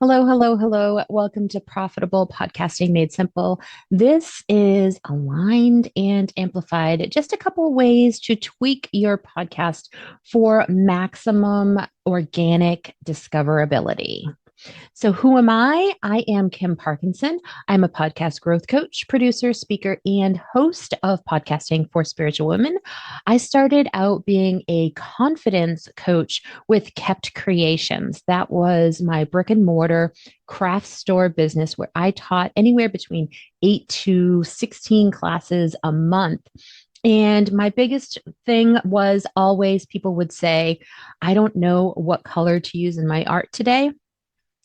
Hello, hello, hello. Welcome to Profitable Podcasting Made Simple. This is aligned and amplified, just a couple ways to tweak your podcast for maximum organic discoverability. So, who am I? I am Kim Parkinson. I'm a podcast growth coach, producer, speaker, and host of Podcasting for Spiritual Women. I started out being a confidence coach with Kept Creations. That was my brick and mortar craft store business where I taught anywhere between 8 to 16 classes a month. And my biggest thing was always people would say, I don't know what color to use in my art today.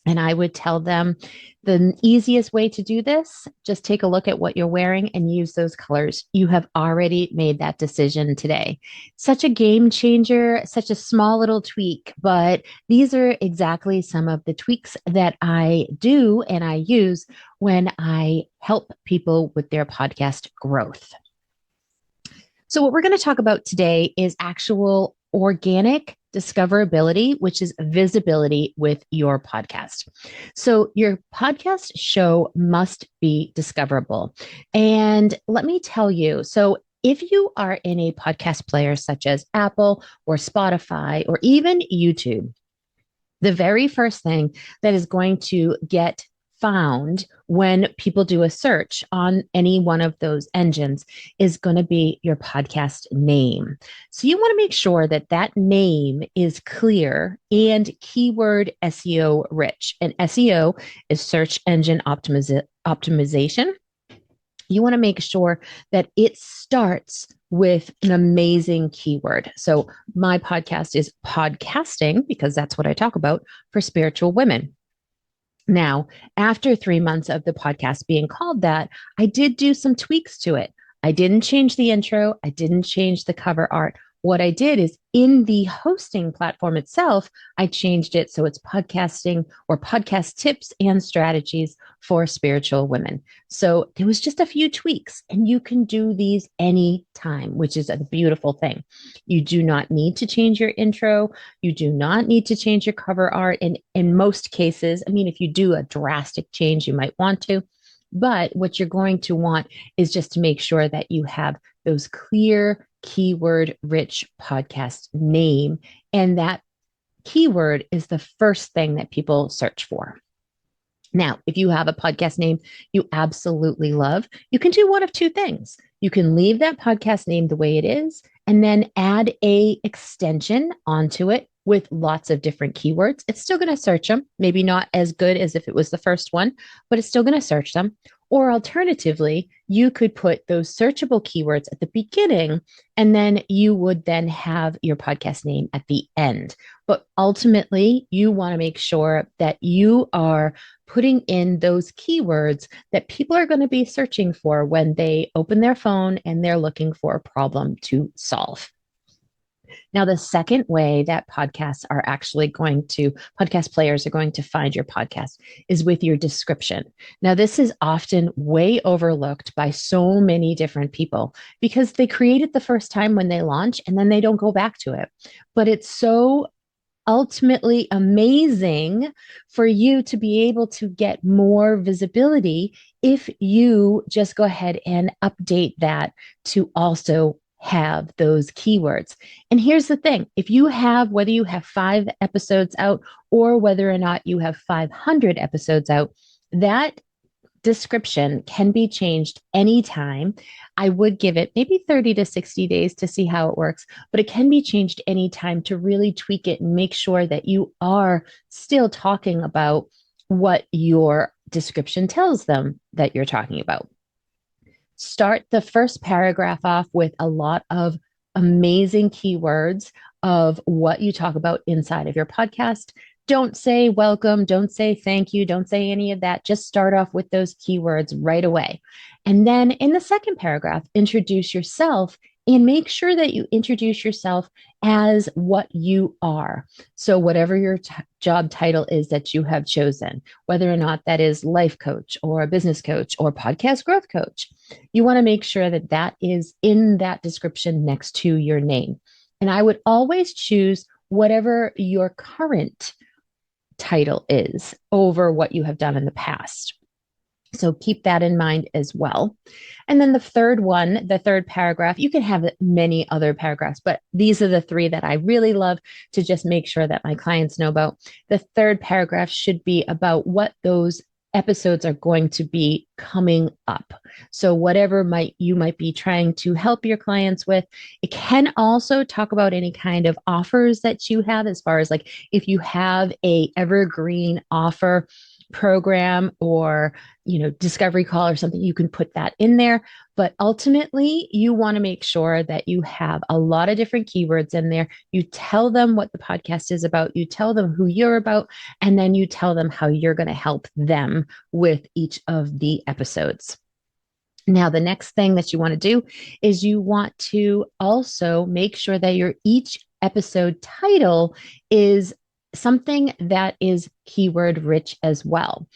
And I would tell them the easiest way to do this, just take a look at what you're wearing and use those colors. You have already made that decision today. Such a game changer, such a small little tweak, but these are exactly some of the tweaks that I do and I use when I help people with their podcast growth. So, what we're going to talk about today is actual organic discoverability, which is visibility with your podcast. So, your podcast show must be discoverable. And let me tell you, if you are in a podcast player such as Apple or Spotify or even YouTube, the very first thing that is going to get found when people do a search on any one of those engines is going to be your podcast name. So you want to make sure that that name is clear and keyword SEO rich. And SEO is search engine optimization. You want to make sure that it starts with an amazing keyword. So my podcast is podcasting because that's what I talk about for spiritual women. Now, after 3 months of the podcast being called that, I did do some tweaks to it. I didn't change the intro. I didn't change the cover art. What I did is in the hosting platform itself, I changed it so it's podcasting or podcast tips and strategies for spiritual women. So there was just a few tweaks, and you can do these anytime, which is a beautiful thing. You do not need to change your intro. You do not need to change your cover art. And in most cases, I mean, if you do a drastic change, you might want to. But what you're going to want is just to make sure that you have those clear, keyword rich podcast name. And that keyword is the first thing that people search for. Now, if you have a podcast name you absolutely love, you can do one of two things. You can leave that podcast name the way it is and then add a extension onto it with lots of different keywords. It's still going to search them, maybe not as good as if it was the first one, but it's still going to search them. Or alternatively, you could put those searchable keywords at the beginning, and then you would then have your podcast name at the end. But ultimately, you want to make sure that you are putting in those keywords that people are going to be searching for when they open their phone and they're looking for a problem to solve. Now, the second way that podcast players are going to find your podcast is with your description. Now, this is often way overlooked by so many different people because they create it the first time when they launch and then they don't go back to it. But it's so ultimately amazing for you to be able to get more visibility if you just go ahead and update that to also have those keywords. And here's the thing, if you have, whether you have 5 episodes out or whether or not you have 500 episodes out, that description can be changed anytime. I would give it maybe 30 to 60 days to see how it works, but it can be changed anytime to really tweak it and make sure that you are still talking about what your description tells them that you're talking about. Start the first paragraph off with a lot of amazing keywords of what you talk about inside of your podcast. Don't say welcome, don't say thank you, don't say any of that. Just start off with those keywords right away. And then in the second paragraph, introduce yourself and make sure that you introduce yourself as what you are. So, whatever your job title is that you have chosen, whether or not that is life coach or a business coach or podcast growth coach, you want to make sure that that is in that description next to your name. And I would always choose whatever your current title is over what you have done in the past. So keep that in mind as well. And then the third one, the third paragraph, you can have many other paragraphs, but these are the three that I really love to just make sure that my clients know about. The third paragraph should be about what those episodes are going to be coming up. So whatever you might be trying to help your clients with. It can also talk about any kind of offers that you have, as far as like if you have a evergreen offer program or discovery call or something, you can put that in there. But ultimately, you want to make sure that you have a lot of different keywords in there. You tell them what the podcast is about, you tell them who you're about, and then you tell them how you're going to help them with each of the episodes. Now, the next thing that you want to do is you want to also make sure that your each episode title is something that is keyword rich as well.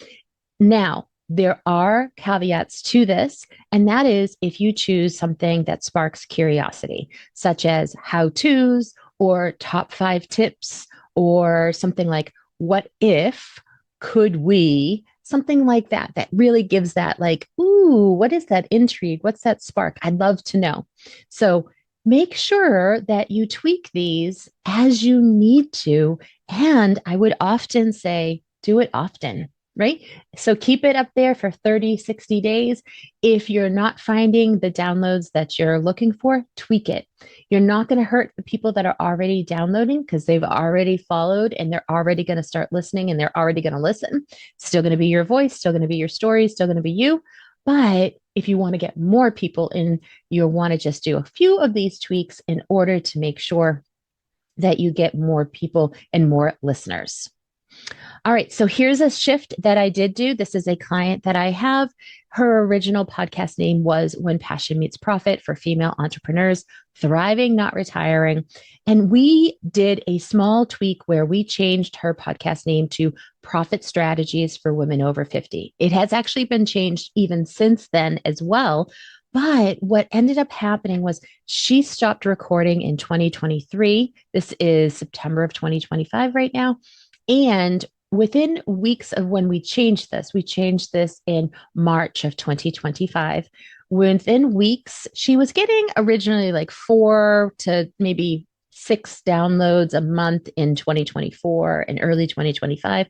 Now, there are caveats to this, and that is if you choose something that sparks curiosity, such as how-tos or top 5 tips, or something like, what if, could we, something like that, that really gives that like, ooh, what is that intrigue? What's that spark? I'd love to know. So make sure that you tweak these as you need to. And I would often say, do it often, right? So keep it up there for 30, 60 days. If you're not finding the downloads that you're looking for, tweak it. You're not going to hurt the people that are already downloading because they've already followed and they're already going to start listening and they're already going to listen. Still going to be your voice, still going to be your story, still going to be you. But if you want to get more people in, you'll want to just do a few of these tweaks in order to make sure that you get more people and more listeners. All right, so here's a shift that I did do. This is a client that I have. Her original podcast name was When Passion Meets Profit for Female Entrepreneurs, Thriving, Not Retiring. And we did a small tweak where we changed her podcast name to Profit Strategies for Women Over 50. It has actually been changed even since then as well. But what ended up happening was she stopped recording in 2023. This is September of 2025 right now. And within weeks of when we changed this in March of 2025. Within weeks, she was getting originally like 4 to maybe 6 downloads a month in 2024 and early 2025.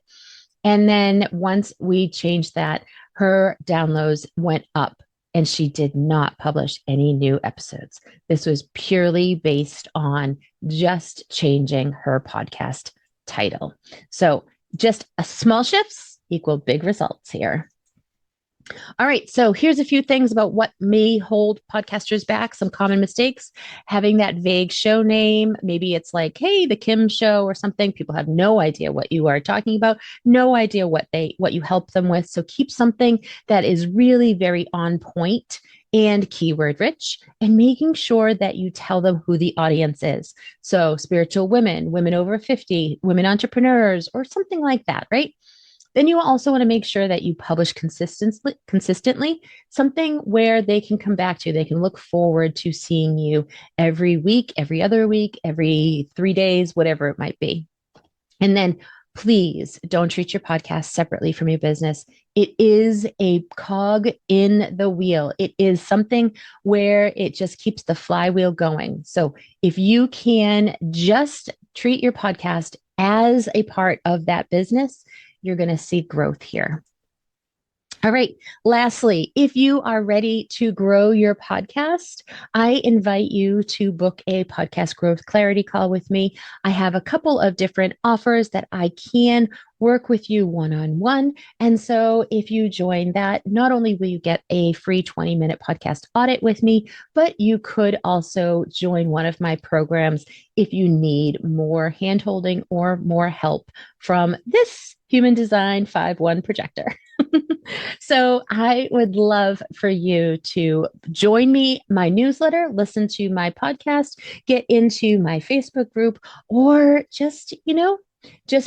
And then once we changed that, her downloads went up and she did not publish any new episodes. This was purely based on just changing her podcast title. So just a small shifts equal big results here. All right, so here's a few things about what may hold podcasters back, some common mistakes. Having that vague show name, maybe it's like, hey, the Kim Show or something. People have no idea what you are talking about, no idea what you help them with. So keep something that is really very on point and keyword rich, and making sure that you tell them who the audience is. So spiritual women, women over 50, women entrepreneurs, or something like that, right? Then you also want to make sure that you publish consistently, something where they can come back to. They can look forward to seeing you every week, every other week, every 3 days, whatever it might be. And then please don't treat your podcast separately from your business. It is a cog in the wheel. It is something where it just keeps the flywheel going. So if you can just treat your podcast as a part of that business, you're going to see growth here. All right. Lastly, if you are ready to grow your podcast, I invite you to book a podcast growth clarity call with me. I have a couple of different offers that I can work with you one-on-one. And so if you join that, not only will you get a free 20-minute podcast audit with me, but you could also join one of my programs if you need more handholding or more help from this human design 5-1 projector. So I would love for you to join me, my newsletter, listen to my podcast, get into my Facebook group, or just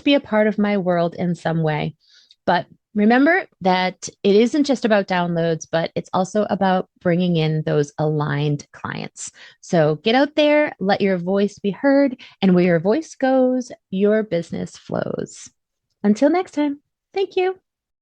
be a part of my world in some way. But remember that it isn't just about downloads, but it's also about bringing in those aligned clients. So get out there, let your voice be heard, and where your voice goes, your business flows. Until next time, thank you.